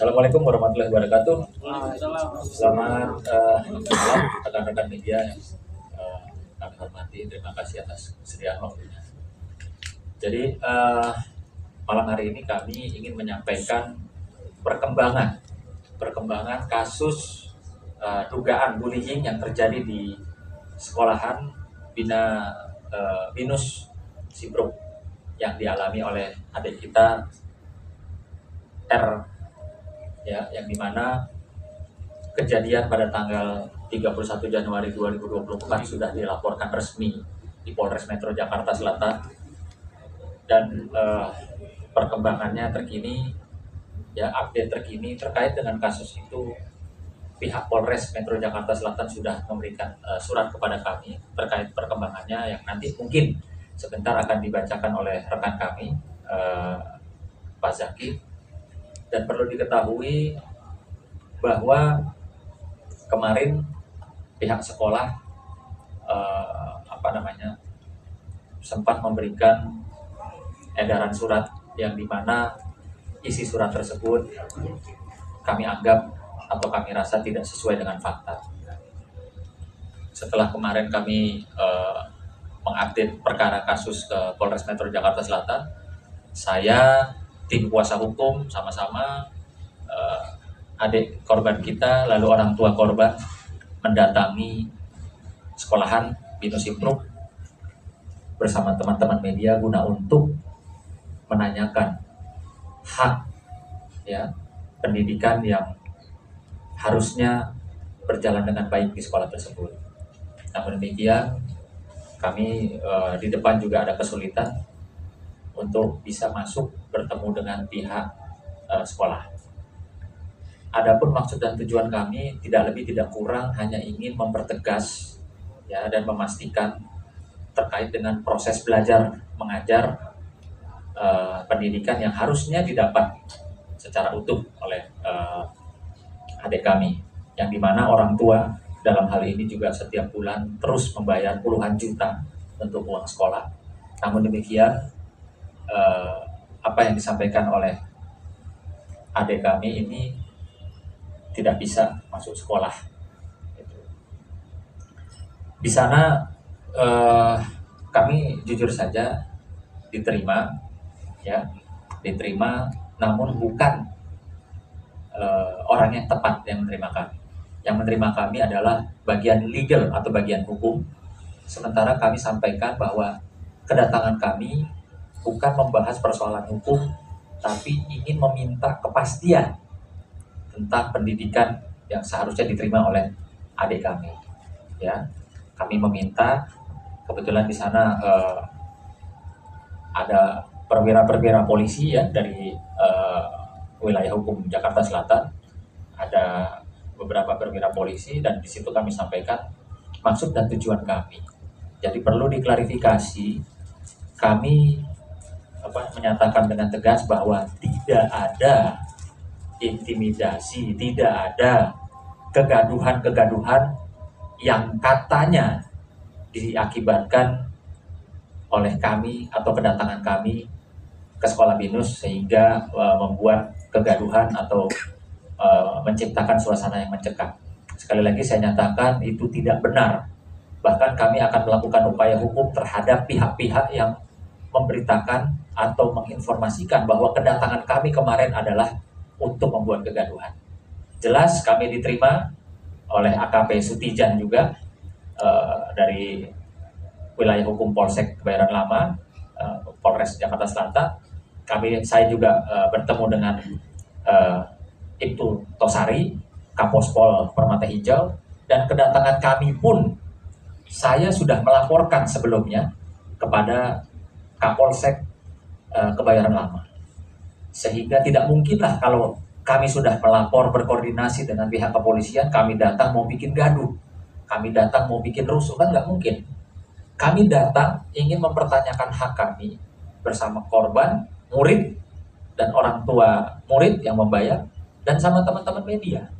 Assalamualaikum warahmatullahi wabarakatuh. Waalaikumsalam. Selamat malam rekan-rekan media yang kami hormati. Terima kasih atas kesediaan waktunya. Jadi malam hari ini kami ingin menyampaikan perkembangan kasus dugaan bullying yang terjadi di sekolahan Bina Binus Sibruk yang dialami oleh adik kita R, ya, yang dimana kejadian pada tanggal 31 Januari 2024 sudah dilaporkan resmi di Polres Metro Jakarta Selatan, dan perkembangannya terkini, ya, update terkini terkait dengan kasus itu, pihak Polres Metro Jakarta Selatan sudah memberikan surat kepada kami terkait perkembangannya yang nanti mungkin sebentar akan dibacakan oleh rekan kami, Pak Zaki. Dan perlu diketahui bahwa kemarin pihak sekolah sempat memberikan edaran surat yang dimana isi surat tersebut kami anggap atau kami rasa tidak sesuai dengan fakta. Setelah kemarin kami mengupdate perkara kasus ke Polres Metro Jakarta Selatan, saya, tim kuasa hukum, sama-sama adik korban kita, lalu orang tua korban mendatangi sekolahan Binus Sibruk bersama teman-teman media guna untuk menanyakan hak, ya, pendidikan yang harusnya berjalan dengan baik di sekolah tersebut. Namun demikian, kami di depan juga ada kesulitan untuk bisa masuk bertemu dengan pihak sekolah. Adapun maksud dan tujuan kami tidak lebih tidak kurang hanya ingin mempertegas, ya, dan memastikan terkait dengan proses belajar mengajar pendidikan yang harusnya didapat secara utuh oleh adik kami, yang dimana orang tua dalam hal ini juga setiap bulan terus membayar puluhan juta untuk uang sekolah. Namun demikian, apa yang disampaikan oleh adik kami ini tidak bisa masuk sekolah. Di sana kami jujur saja diterima, ya, namun bukan orang yang tepat yang menerima kami. Yang menerima kami adalah bagian legal atau bagian hukum. Sementara kami sampaikan bahwa kedatangan kami bukan membahas persoalan hukum, tapi ingin meminta kepastian tentang pendidikan yang seharusnya diterima oleh adik kami. Ya, kami meminta, kebetulan di sana ada perwira-perwira polisi, ya, dari wilayah hukum Jakarta Selatan, ada beberapa perwira polisi, dan di situ kami sampaikan maksud dan tujuan kami. Jadi perlu diklarifikasi, kami menyatakan dengan tegas bahwa tidak ada intimidasi, tidak ada kegaduhan-kegaduhan yang katanya diakibatkan oleh kami atau kedatangan kami ke sekolah Binus sehingga membuat kegaduhan atau menciptakan suasana yang mencekam. Sekali lagi saya nyatakan itu tidak benar. Bahkan kami akan melakukan upaya hukum terhadap pihak-pihak yang memberitakan atau menginformasikan bahwa kedatangan kami kemarin adalah untuk membuat kegaduhan. Jelas kami diterima oleh AKP Sutijan juga dari wilayah hukum Polsek Kebayoran Lama, Polres Jakarta Selatan. Saya juga bertemu dengan Ibtu Tosari, Kapospol Permata Hijau, dan kedatangan kami pun saya sudah melaporkan sebelumnya kepada Kapolsek Kebayoran Lama. Sehingga tidak mungkinlah kalau kami sudah melapor berkoordinasi dengan pihak kepolisian, kami datang mau bikin gaduh, kami datang mau bikin rusuh, kan nggak mungkin. Kami datang ingin mempertanyakan hak kami bersama korban, murid, dan orang tua murid yang membayar, dan sama teman-teman media.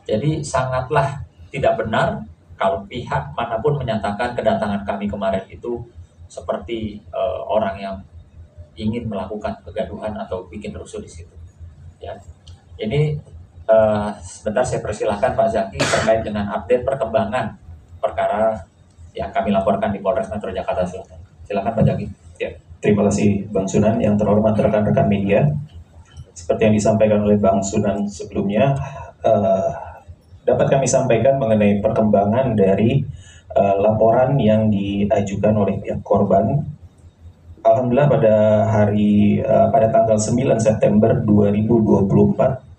Jadi sangatlah tidak benar kalau pihak manapun menyatakan kedatangan kami kemarin itu seperti orang yang ingin melakukan kegaduhan atau bikin rusuh di situ. Ya, Ini sebentar saya persilahkan Pak Zaki terkait dengan update perkembangan perkara yang kami laporkan di Polres Metro Jakarta Selatan. Silakan Pak Zaki. Ya, terima kasih Bang Sunan. Yang terhormat rekan-rekan media, seperti yang disampaikan oleh Bang Sunan sebelumnya, dapat kami sampaikan mengenai perkembangan dari laporan yang diajukan oleh pihak korban. Alhamdulillah pada tanggal 9 September 2024,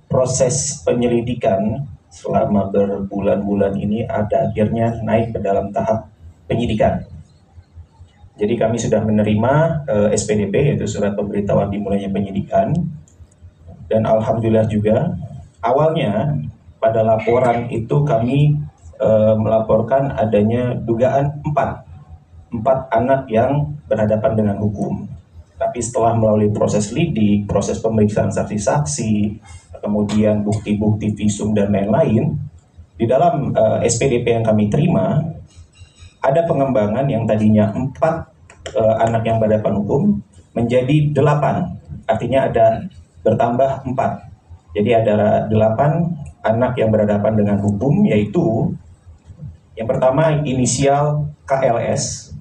proses penyelidikan selama berbulan-bulan ini akhirnya naik ke dalam tahap penyidikan. Jadi kami sudah menerima SPDP, yaitu surat pemberitahuan dimulainya penyidikan. Dan alhamdulillah juga awalnya pada laporan itu kami melaporkan adanya dugaan empat anak yang berhadapan dengan hukum. Tapi setelah melalui proses lidik, proses pemeriksaan saksi-saksi, kemudian bukti-bukti visum dan lain-lain, di dalam SPDP yang kami terima, ada pengembangan yang tadinya 4 anak yang berhadapan hukum menjadi 8, artinya ada bertambah 4. Jadi ada 8 anak yang berhadapan dengan hukum, yaitu yang pertama inisial KLS,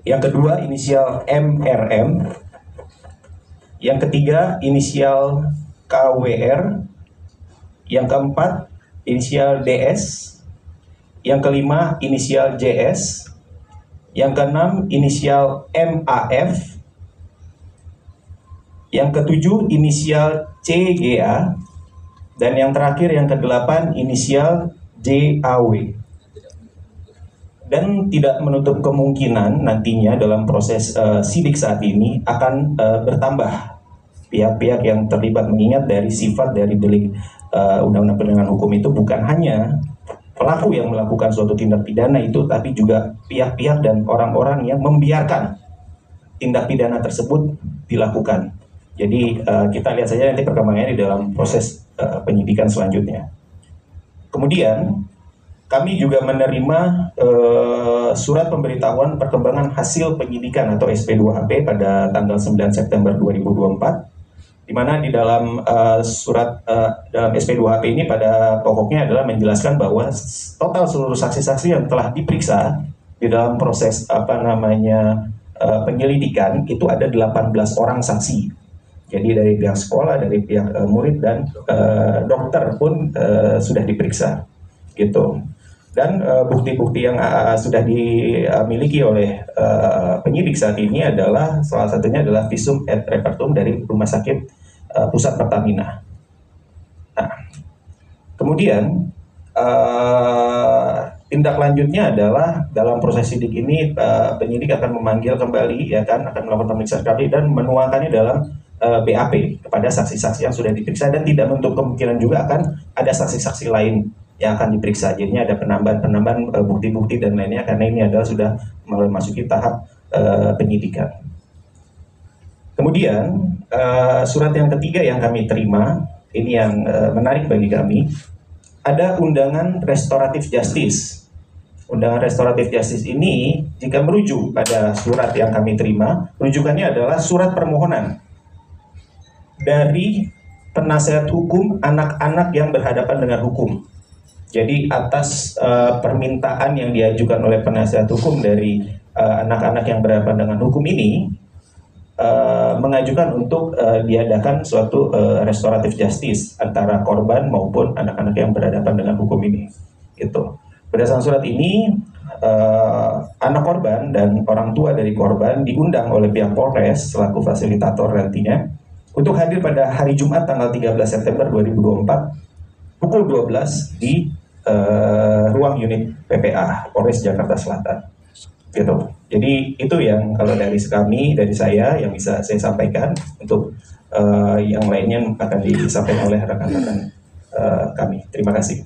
yang kedua inisial MRM, yang ketiga inisial KWR, yang keempat inisial DS, yang kelima inisial JS, yang keenam inisial MAF, yang ketujuh inisial CGA, dan yang terakhir yang kedelapan inisial JAW. Dan tidak menutup kemungkinan nantinya dalam proses sidik saat ini akan bertambah pihak-pihak yang terlibat, mengingat dari sifat dari delik Undang-Undang Perlindungan Hukum itu bukan hanya pelaku yang melakukan suatu tindak pidana itu, tapi juga pihak-pihak dan orang-orang yang membiarkan tindak pidana tersebut dilakukan. Jadi kita lihat saja nanti perkembangannya di dalam proses penyidikan selanjutnya. Kemudian kami juga menerima surat pemberitahuan perkembangan hasil penyidikan atau SP2HP pada tanggal 9 September 2024, di mana di dalam dalam SP2HP ini pada pokoknya adalah menjelaskan bahwa total seluruh saksi-saksi yang telah diperiksa di dalam proses penyelidikan itu ada 18 orang saksi. Jadi dari pihak sekolah, dari pihak murid dan dokter pun sudah diperiksa, gitu. Dan bukti-bukti yang sudah dimiliki oleh penyidik saat ini adalah salah satunya adalah visum et repertum dari Rumah Sakit Pusat Pertamina. Nah, kemudian tindak lanjutnya adalah dalam proses sidik ini penyidik akan memanggil kembali, ya kan, akan melakukan pemeriksaan kembali dan menuangkannya dalam BAP kepada saksi-saksi yang sudah diperiksa, dan tidak menutup kemungkinan juga akan ada saksi-saksi lain yang akan diperiksa. Jadinya ada penambahan bukti-bukti dan lainnya, karena ini adalah sudah memasuki tahap penyidikan. Kemudian surat yang ketiga yang kami terima, ini yang menarik bagi kami, ada undangan restoratif justice. Undangan restoratif justice ini jika merujuk pada surat yang kami terima, rujukannya adalah surat permohonan dari penasehat hukum anak-anak yang berhadapan dengan hukum. Jadi atas permintaan yang diajukan oleh penasihat hukum dari anak-anak yang berhadapan dengan hukum ini, mengajukan untuk diadakan suatu restoratif justice antara korban maupun anak-anak yang berhadapan dengan hukum ini. Itu. Berdasarkan surat ini, anak korban dan orang tua dari korban diundang oleh pihak Polres selaku fasilitator nantinya untuk hadir pada hari Jumat tanggal 13 September 2024 pukul 12 di ruang unit PPA Polres Jakarta Selatan, gitu. Jadi itu yang kalau dari kami, dari saya yang bisa saya sampaikan. Untuk yang lainnya akan disampaikan oleh rekan-rekan kami. Terima kasih.